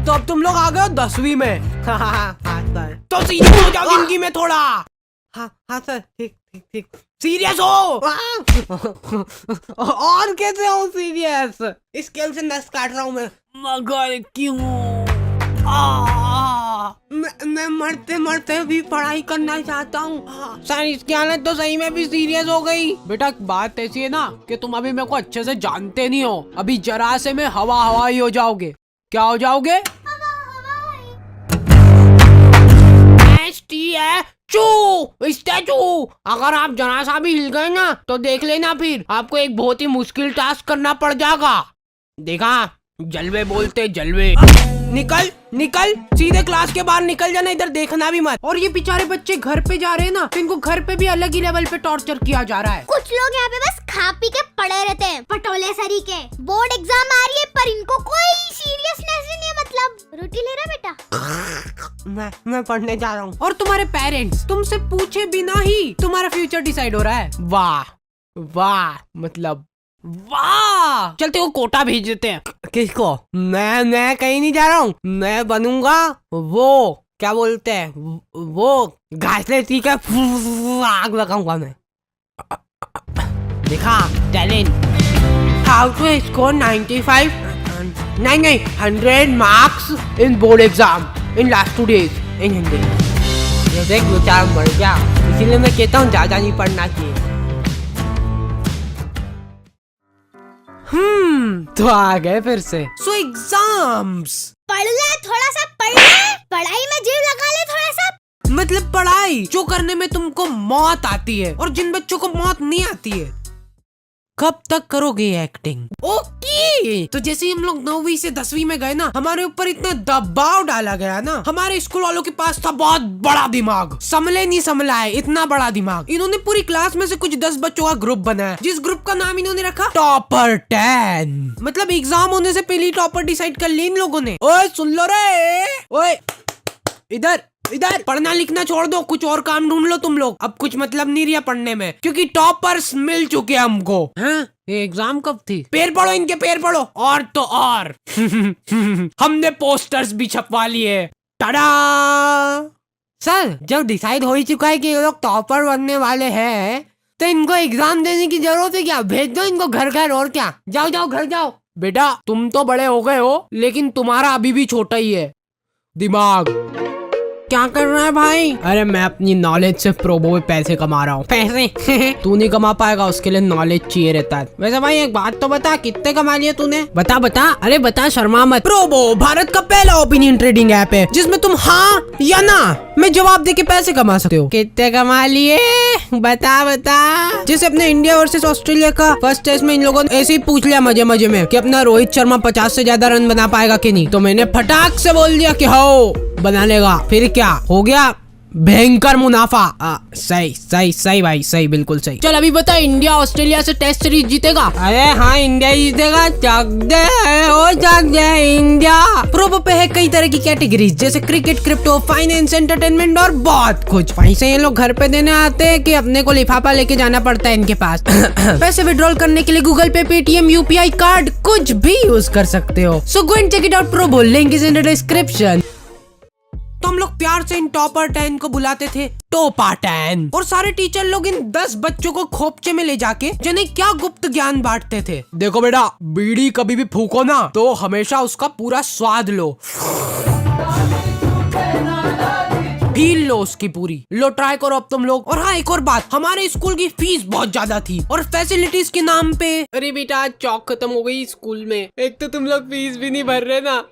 तो अब तुम लोग आ गए हो 10वीं में। हाँ सर। तो सीरियस हो जाओ जिंदगी में थोड़ा। हाँ सर, ठीक ठीक ठीक। सीरियस हो। और कैसे हो सीरियस? स्केल से नस काट रहा हूँ मैं। मगर क्यों? मैं मरते मरते भी पढ़ाई करना चाहता हूँ सर। इसकी हालत तो सही में भी सीरियस हो गई। बेटा बात ऐसी है ना कि तुम अभी मेरे को अच्छे से जानते नहीं हो। अभी जरा से में हवा ही हो जाओगे। क्या हो जाओगे? स्टैचू। अगर आप जरा सा भी हिल गए ना तो देख लेना, फिर आपको एक बहुत ही मुश्किल टास्क करना पड़ जाएगा। देखा, जलवे बोलते जलवे। निकल निकल, सीधे क्लास के बाहर निकल जाना, इधर देखना भी मत। और ये बेचारे बच्चे घर पे जा रहे हैं ना, तो इनको घर पे भी अलग ही लेवल पे टॉर्चर किया जा रहा है। कुछ लोग यहाँ पे बस खा पी के पड़े रहते हैं, पटोले सरी के। बोर्ड एग्जाम आ रही है पर इनको कोई सीरियसनेस ही नहीं है। मतलब रोटी ले रहा बेटा? मैं पढ़ने जा रहा हूँ। और तुम्हारे पेरेंट्स तुमसे पूछे बिना ही तुम्हारा फ्यूचर डिसाइड हो रहा है। वाह वाह, मतलब वाह। चलते वो कोटा भेज देते हैं। किसको? मैं कहीं नहीं जा रहा हूँ। मैं बनूंगा वो, क्या बोलते हैं वो, घासले ठीक है, आग लगाऊंगा मैं। देखा टैलेंट। हाउ टू स्कोर 95 नहीं 100 marks in board exam in last 2 days इन हिंदी। ये देख बेचारा मर गया, इसीलिए मैं कहता हूँ ज्यादा नहीं पढ़ना चाहिए। तो आ गए फिर से। सो एग्जाम्स। पढ़ ले थोड़ा सा, पढ़ ले, पढ़ाई में जीव लगा ले थोड़ा सा। मतलब पढ़ाई जो करने में तुमको मौत आती है और जिन बच्चों को मौत नहीं आती है। कब तक करोगे एक्टिंग? ओके। तो जैसे हम लोग 9वीं से 10वीं में गए ना, हमारे ऊपर इतना दबाव डाला गया ना। हमारे स्कूल वालों के पास था बहुत बड़ा दिमाग, संभले नहीं संभला है इतना बड़ा दिमाग। इन्होंने पूरी क्लास में से कुछ 10 बच्चों का ग्रुप बनाया, जिस ग्रुप का नाम इन्होंने रखा टॉपर 10। मतलब एग्जाम होने से पहले टॉपर डिसाइड कर ली इन लोगों ने। ओए सुन लो रे, ओए इधर इधर, पढ़ना लिखना छोड़ दो, कुछ और काम ढूंढ लो तुम लोग। अब कुछ मतलब नहीं रहा पढ़ने में, क्योंकि टॉपर्स मिल चुके हमको। हाँ? ये एग्जाम कब थी? पैर पढ़ो इनके, पैर पढ़ो। और तो और हमने पोस्टर्स भी छपवा लिए। टाडा। सर जब डिसाइड हो ही चुका है कि ये लोग टॉपर बनने वाले हैं, तो इनको एग्जाम देने की जरूरत है क्या? भेज दो इनको घर घर, और क्या। जाओ जाओ घर जाओ। बेटा तुम तो बड़े हो गए हो, लेकिन तुम्हारा अभी भी छोटा ही है दिमाग। क्या कर रहा है भाई? अरे मैं अपनी नॉलेज से प्रोबो में पैसे कमा रहा हूँ। पैसे? तू नहीं कमा पाएगा, उसके लिए नॉलेज चाहिए रहता है। वैसे भाई एक बात तो बता, कितने कमा लिए तूने? बता बता, अरे बता, शर्मा मत। प्रोबो भारत का पहला ओपिनियन ट्रेडिंग ऐप है जिसमें तुम हाँ या ना में जवाब दे के पैसे कमा सकते हो। कितने कमा लिए? बता बता। जैसे अपने इंडिया वर्सेस ऑस्ट्रेलिया का फर्स्ट टेस्ट में इन लोगों ने ऐसे ही पूछ लिया मजे मजे में कि अपना रोहित शर्मा 50 से ज्यादा रन बना पाएगा कि नहीं, तो मैंने फटाक से बोल दिया कि हो बना लेगा। फिर क्या हो गया? भयंकर मुनाफा। सही सही सही भाई, सही, बिल्कुल सही। चल अभी बता, इंडिया ऑस्ट्रेलिया से टेस्ट सीरीज जीतेगा? अरे हाँ इंडिया जीतेगा। चक दे इंडिया। प्रोबो पे है कई तरह की कैटेगरीज, जैसे क्रिकेट, क्रिप्टो, फाइनेंस, एंटरटेनमेंट और बहुत कुछ। पैसे ये लोग घर पे देने आते हैं कि अपने को लिफाफा लेके जाना पड़ता है इनके पास। पैसे विड्रॉल करने के लिए गूगल पे, पेटीएम, यूपीआई कार्ड कुछ भी यूज कर सकते हो। So go and check it out. Probo link is in the description. तो हम लोग प्यार से इन टॉपर 10 को बुलाते थे टोपा 10, और सारे टीचर लोग इन 10 बच्चों को खोपचे में ले जाके जिन्हें क्या गुप्त ज्ञान बांटते थे। देखो बेटा, बीड़ी कभी भी फूको ना तो हमेशा उसका पूरा स्वाद लो, फील लो उसकी पूरी। लो ट्राई करो अब तुम लोग। और हाँ एक और बात, हमारे स्कूल की फीस बहुत ज्यादा थी और फैसिलिटीज के नाम पे। अरे बेटा चौक खत्म हो गई स्कूल में। एक तो तुम लोग फीस भी नहीं भर रहे ना।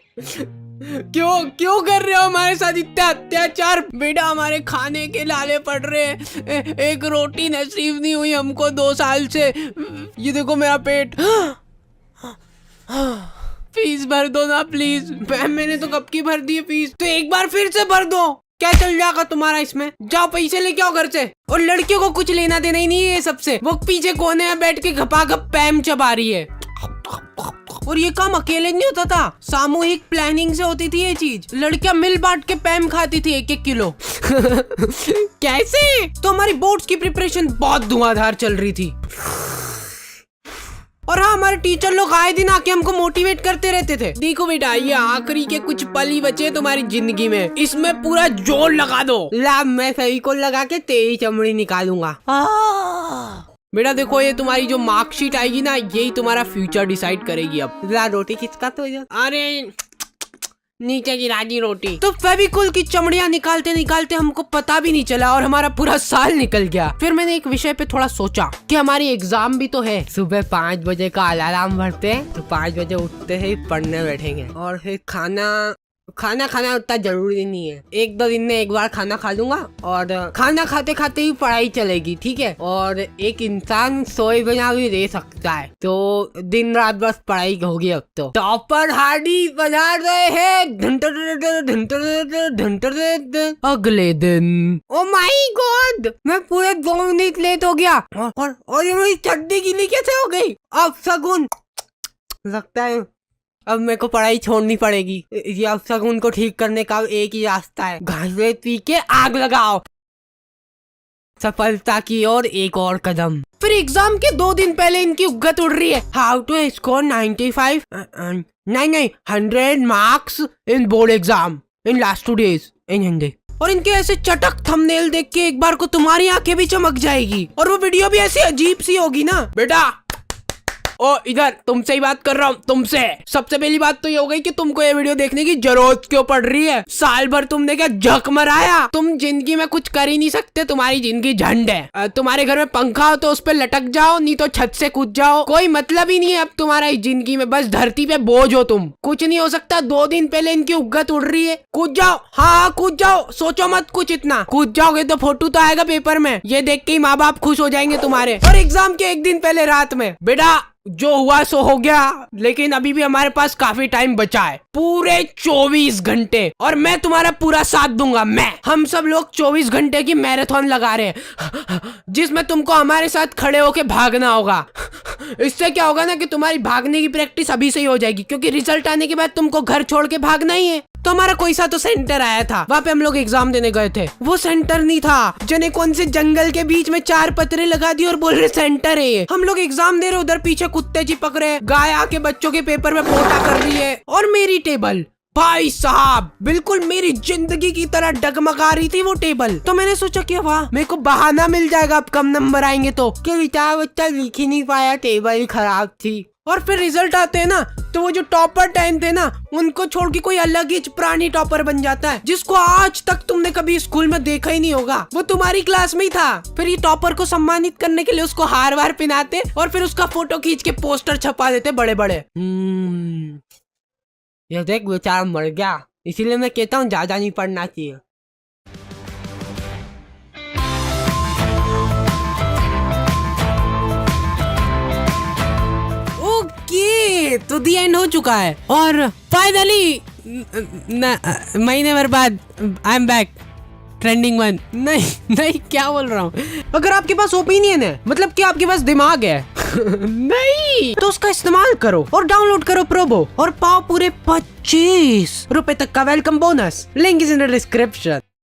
क्यों कर रहे हो हमारे साथ इतना अत्याचार? बेटा हमारे खाने के लाले पड़ रहे हैं, एक रोटी नसीब नहीं हुई हमको 2 साल से। ये देखो मेरा पेट। फीस भर दो ना प्लीज। मैम मैंने तो कब की भर दी है फीस, तो एक बार फिर से भर दो। क्या चल जाएगा तुम्हारा इसमें? जाओ पैसे लेके आओ घर से। और लड़कियों को कुछ लेना देना ही नहीं है सबसे। वो पीछे कोने में बैठ के घपाघप पैम चबा रही है। और ये काम अकेले नहीं होता था, सामूहिक प्लानिंग से होती थी ये चीज। लड़कियां मिल बांट के पैम खाती थी 1-1 किलो। कैसे? तो हमारी बोर्ड्स की प्रिपरेशन बहुत धुआंधार चल रही थी। और हाँ, हमारे टीचर लोग आए दिन आके हमको मोटिवेट करते रहते थे। देखो बेटा, ये आखिरी के कुछ पल ही बचे तुम्हारी जिंदगी में, इसमें पूरा जोर लगा दो। ला, मैं सही को लगा के तेरी चमड़ी निकालूंगा। बेटा देखो, ये तुम्हारी जो मार्कशीट आएगी ना, यही तुम्हारा फ्यूचर डिसाइड करेगी। अब ला, रोटी किसका तो अरे नीचे गिरा दी रोटी। तो फेविकोल की चमड़ियां निकालते निकालते हमको पता भी नहीं चला और हमारा पूरा साल निकल गया। फिर मैंने एक विषय पे थोड़ा सोचा कि हमारी एग्जाम भी तो है। सुबह 5 बजे का अलार्म भरते हैं तो 5 बजे उठते ही पढ़ने बैठेंगे और फिर खाना खाना उतना जरूरी नहीं है। 1-2 दिन में एक बार खाना खा लूंगा और खाना खाते खाते ही पढ़ाई चलेगी, ठीक है। और एक इंसान सोए बिना भी रह सकता है, तो दिन रात बस पढ़ाई होगी। अब तो टॉपर हार्डी बजा रहे हैं। अगले दिन, ओ माय गॉड, मैं पूरे 2 मिनट लेट हो गया और ये मेरी चड्डी गीली कैसे हो गई। अब शगुन, लगता है अब मेरे को पढ़ाई छोड़नी पड़ेगी। ये अब शगुन को ठीक करने का एक ही रास्ता है, घासे पी के आग लगाओ। सफलता की ओर एक और कदम। फिर एग्जाम के 2 दिन पहले इनकी उगत उड़ रही है। हाउ टू स्कोर 95 नहीं 100 marks in board exam in last 2 days इन हिंदी। और इनके ऐसे चटक थंबनेल देख के एक बार को तुम्हारी आंखें भी चमक जाएगी और वो वीडियो भी ऐसी अजीब सी होगी ना। बेटा ओ इधर, तुमसे ही बात कर रहा हूँ, तुमसे। सबसे पहली बात तो ये हो गई कि तुमको ये वीडियो देखने की जरूरत क्यों पड़ रही है। साल भर तुमने क्या झक मराया। तुम जिंदगी में कुछ कर ही नहीं सकते, तुम्हारी जिंदगी झंड है। तुम्हारे घर में पंखा हो तो उस पर लटक जाओ, नहीं तो छत से कूद जाओ। कोई मतलब ही नहीं है अब तुम्हारा जिंदगी में, बस धरती पे बोझ हो तुम। कुछ नहीं हो सकता। 2 दिन पहले इनकी उगत उड़ रही है। कूद जाओ, हाँ कूद जाओ, सोचो मत कुछ इतना। कूद जाओगे तो फोटो तो आएगा पेपर में, ये देख के ही माँ बाप खुश हो जाएंगे तुम्हारे। और एग्जाम के 1 दिन पहले रात में, बेटा जो हुआ सो हो गया, लेकिन अभी भी हमारे पास काफी टाइम बचा है, पूरे 24 घंटे। और मैं तुम्हारा पूरा साथ दूंगा। हम सब लोग 24 घंटे की मैराथन लगा रहे हैं, जिसमें तुमको हमारे साथ खड़े होके भागना होगा। इससे क्या होगा ना कि तुम्हारी भागने की प्रैक्टिस अभी से ही हो जाएगी, क्योंकि रिजल्ट आने के बाद तुमको घर छोड़ के भागना ही है। तो हमारा कोई सा तो सेंटर आया था, वहाँ पे हम लोग एग्जाम देने गए थे। वो सेंटर नहीं था, जने कौन से जंगल के बीच में 4 पत्रे लगा दिए और बोल रहे सेंटर है ये। हम लोग एग्जाम दे रहे, उधर पीछे कुत्ते चिपक रहे, गाय आके बच्चों के पेपर में पोटा कर रही है। और मेरी टेबल, भाई साहब, बिल्कुल मेरी जिंदगी की तरह डगमगा रही थी वो टेबल। तो मैंने सोचा कि वाह, मेरे को बहाना मिल जाएगा अब कम नंबर आएंगे तो, कि बेचारा बच्चा लिख ही नहीं पाया, टेबल ही खराब थी। और फिर रिजल्ट आते हैं ना, तो वो जो टॉपर 10 थे ना, उनको छोड़ के कोई अलग ही प्राणी टॉपर बन जाता है, जिसको आज तक तुमने कभी स्कूल में देखा ही नहीं होगा। वो तुम्हारी क्लास में ही था। फिर ये टॉपर को सम्मानित करने के लिए उसको हार वार पहनाते और फिर उसका फोटो खींच के पोस्टर छपा देते बड़े बड़े। ये देख बेचारा मर गया, इसीलिए मैं कहता हूँ ज्यादा नहीं पढ़ना चाहिए। तो दी एंड हो चुका है और फाइनली महीने भर बाद आई एम बैक, ट्रेंडिंग 1। नहीं क्या बोल रहा हूँ। अगर आपके पास ओपिनियन है, मतलब कि आपके पास दिमाग है नहीं, तो उसका इस्तेमाल करो और डाउनलोड करो प्रोबो और पाओ पूरे 25 रुपए तक का welcome bonus. Link is in the description.